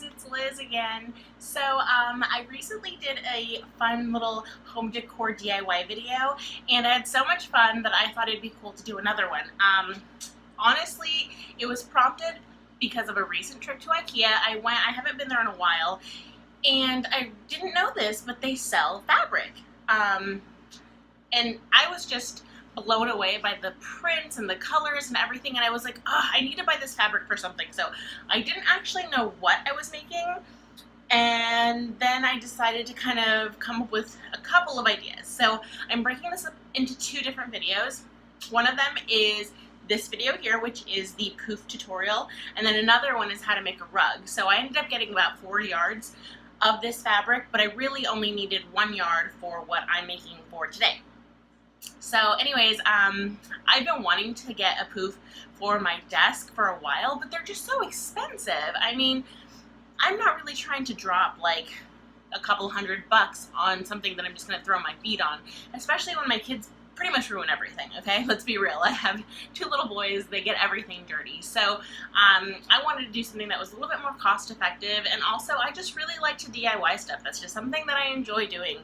guys, it's Liz again. So I recently did a fun little home decor DIY video, and I had so much fun that I thought it'd be cool to do another one. Honestly, it was prompted because of a recent trip to Ikea. I haven't been there in a while, and I didn't know this, but they sell fabric. And I was just blown away by the prints and the colors and everything, and I was like, oh, I need to buy this fabric for something. So I didn't actually know what I was making, and then I decided to kind of come up with a couple of ideas. So I'm breaking this up into two different videos. One of them is this video here, which is the poof tutorial, and then another one is how to make a rug. So I ended up getting about 4 yards of this fabric, but I really only needed 1 yard for what I'm making for today. So anyways, I've been wanting to get a poof for my desk for a while, but they're just so expensive. I mean, I'm not really trying to drop like a couple $100 on something that I'm just going to throw my feet on, especially when my kids pretty much ruin everything, okay? Let's be real. I have 2 little boys. They get everything dirty. So I wanted to do something that was a little bit more cost effective, and also I just really like to DIY stuff. That's just something that I enjoy doing.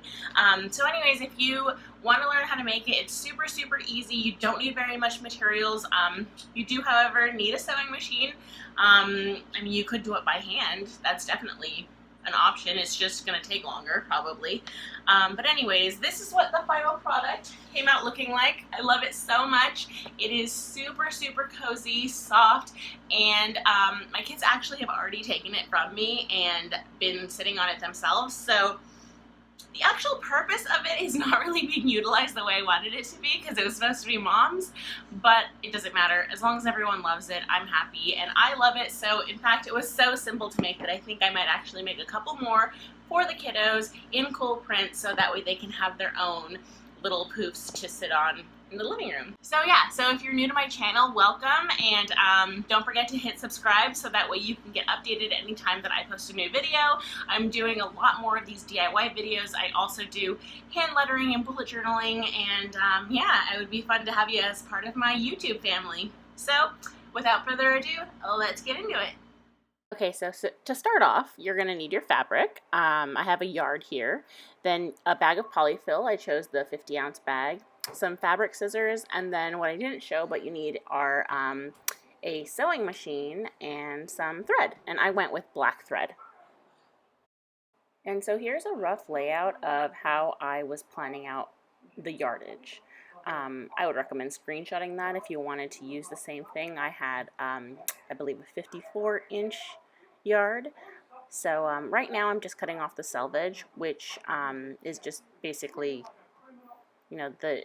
So anyways, if you want to learn how to make it, it's super, super easy. You don't need very much materials. You do, however, need a sewing machine. I mean, you could do it by hand. That's definitely an option. It's just going to take longer, probably. But anyways, this is what the final product came out looking like. I love it so much. It is super, super cozy, soft, and my kids actually have already taken it from me and been sitting on it themselves. So the actual purpose of it is not really being utilized the way I wanted it to be, because it was supposed to be Mom's, but it doesn't matter. As long as everyone loves it, I'm happy, and I love it. So in fact, it was so simple to make that I think I might actually make a couple more for the kiddos in cool print, so that way they can have their own little poofs to sit on in the living room. So yeah, so if you're new to my channel, welcome, and don't forget to hit subscribe so that way you can get updated anytime that I post a new video. I'm doing a lot more of these DIY videos. I also do hand lettering and bullet journaling, and yeah, it would be fun to have you as part of my YouTube family. So without further ado, let's get into it. Okay, so to start off, you're going to need your fabric. I have a yard here, then a bag of polyfill. I chose the 50-ounce bag, some fabric scissors, and then what I didn't show but you need are a sewing machine and some thread, and I went with black thread. And so here's a rough layout of how I was planning out the yardage. I would recommend screenshotting that if you wanted to use the same thing. I had, I believe, a 54-inch yard. So right now I'm just cutting off the selvage, which is just basically, you know, the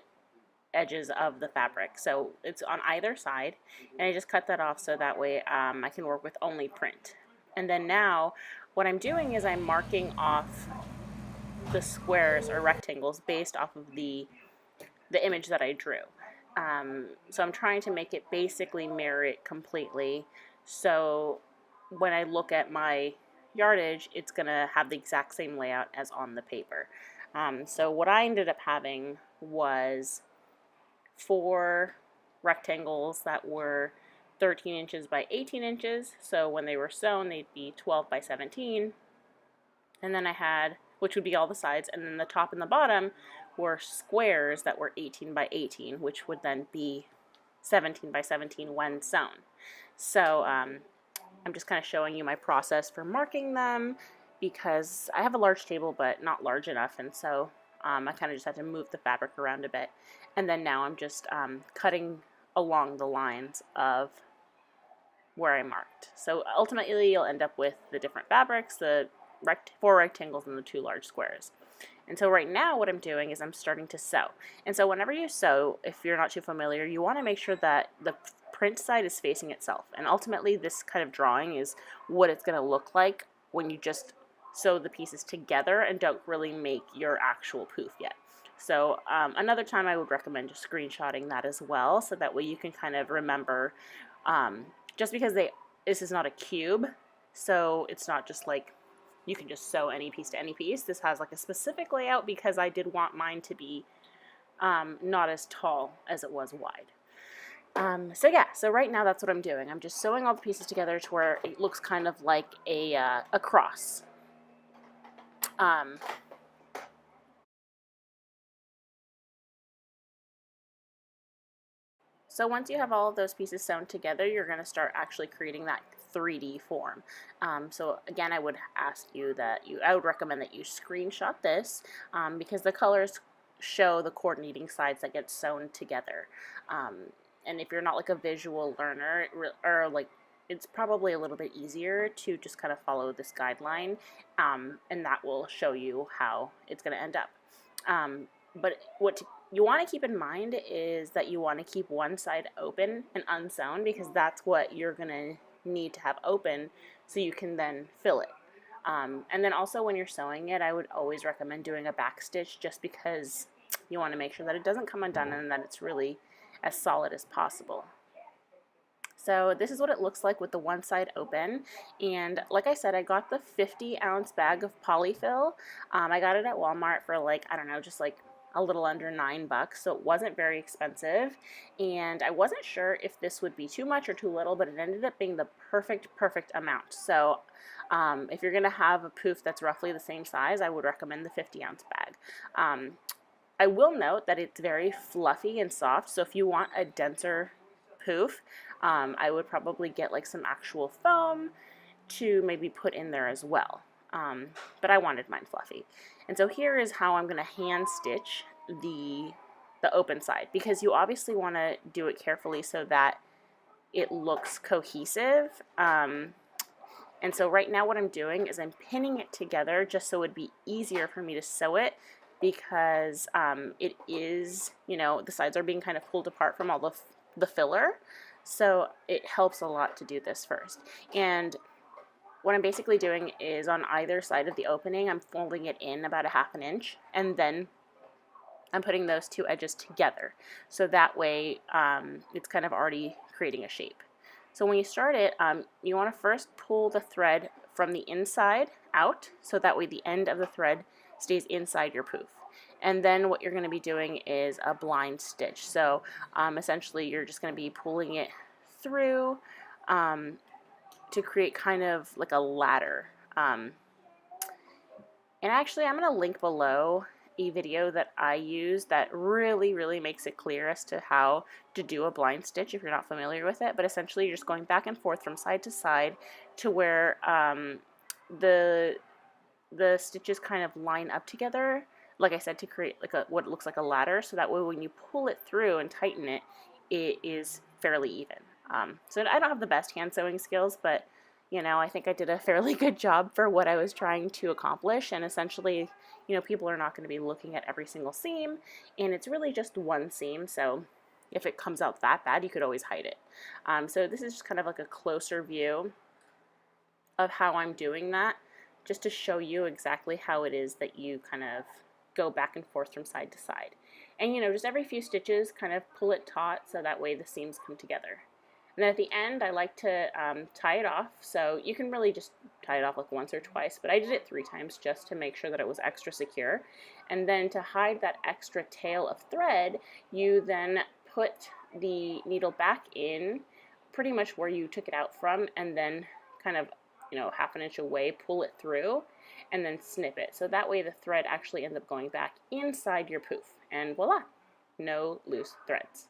edges of the fabric. So it's on either side, and I just cut that off so that way I can work with only print. And then now what I'm doing is I'm marking off the squares or rectangles based off of the image that I drew. So I'm trying to make it basically mirror it completely, so when I look at my yardage, it's going to have the exact same layout as on the paper. So what I ended up having was 4 rectangles that were 13 inches by 18 inches, so when they were sewn they'd be 12 by 17, and then I had, which would be all the sides, and then the top and the bottom were squares that were 18 by 18, which would then be 17 by 17 when sewn. So I'm just kind of showing you my process for marking them, because I have a large table but not large enough, and so I kind of just had to move the fabric around a bit. And then now I'm just cutting along the lines of where I marked. So ultimately you'll end up with the different fabrics, the 4 rectangles and the 2 large squares. And so right now what I'm doing is I'm starting to sew. And so whenever you sew, if you're not too familiar, you want to make sure that the print side is facing itself. And ultimately this kind of drawing is what it's going to look like when you just sew the pieces together and don't really make your actual poof yet. So another time I would recommend just screenshotting that as well, so that way you can kind of remember, just because this is not a cube, so it's not just like you can just sew any piece to any piece. This has like a specific layout because I did want mine to be not as tall as it was wide. So yeah, so right now that's what I'm doing. I'm just sewing all the pieces together to where it looks kind of like a cross. So once you have all of those pieces sewn together, you're going to start actually creating that 3D form. So again, I would recommend that you screenshot this because the colors show the coordinating sides that get sewn together. And if you're not like a visual learner, or like, it's probably a little bit easier to just kind of follow this guideline, and that will show you how it's going to end up. But you want to keep in mind is that you want to keep one side open and unsewn, because that's what you're going to need to have open so you can then fill it. And then also when you're sewing it, I would always recommend doing a back stitch, just because you want to make sure that it doesn't come undone and that it's really as solid as possible. So this is what it looks like with the one side open, and like I said, I got the 50-ounce bag of polyfill. I got it at Walmart for like, I don't know, just like a little under $9, so it wasn't very expensive, and I wasn't sure if this would be too much or too little, but it ended up being the perfect amount. So if you're gonna have a poof that's roughly the same size, I would recommend the 50-ounce bag. I will note that it's very fluffy and soft, so if you want a denser poof, I would probably get like some actual foam to maybe put in there as well. But I wanted mine fluffy. And so here is how I'm going to hand stitch the open side, because you obviously want to do it carefully so that it looks cohesive. And so right now what I'm doing is I'm pinning it together just so it'd be easier for me to sew it, because it is, you know, the sides are being kind of pulled apart from all the filler, so it helps a lot to do this first. And what I'm basically doing is on either side of the opening, I'm folding it in about a ½ inch, and then I'm putting those two edges together, so that way it's kind of already creating a shape. So when you start it, you want to first pull the thread from the inside out, so that way the end of the thread stays inside your poof. And then what you're going to be doing is a blind stitch. So essentially you're just going to be pulling it through to create kind of like a ladder. And actually I'm going to link below a video that I use that really makes it clear as to how to do a blind stitch if you're not familiar with it. But essentially you're just going back and forth from side to side to where the stitches kind of line up together, like I said, to create like what looks like a ladder, so that way when you pull it through and tighten it, it is fairly even. So I don't have the best hand sewing skills, but you know, I think I did a fairly good job for what I was trying to accomplish. And essentially, you know, people are not going to be looking at every single seam, and it's really just one seam, so if it comes out that bad, you could always hide it. So this is just kind of like a closer view of how I'm doing that, just to show you exactly how it is that you kind of go back and forth from side to side. And you know, just every few stitches kind of pull it taut, so that way the seams come together. And then at the end, I like to tie it off, so you can really just tie it off like once or twice, but I did it 3 times just to make sure that it was extra secure. And then to hide that extra tail of thread, you then put the needle back in pretty much where you took it out from, and then kind of, you know, ½ inch away, pull it through, and then snip it. So that way the thread actually ends up going back inside your poof, and voila, no loose threads.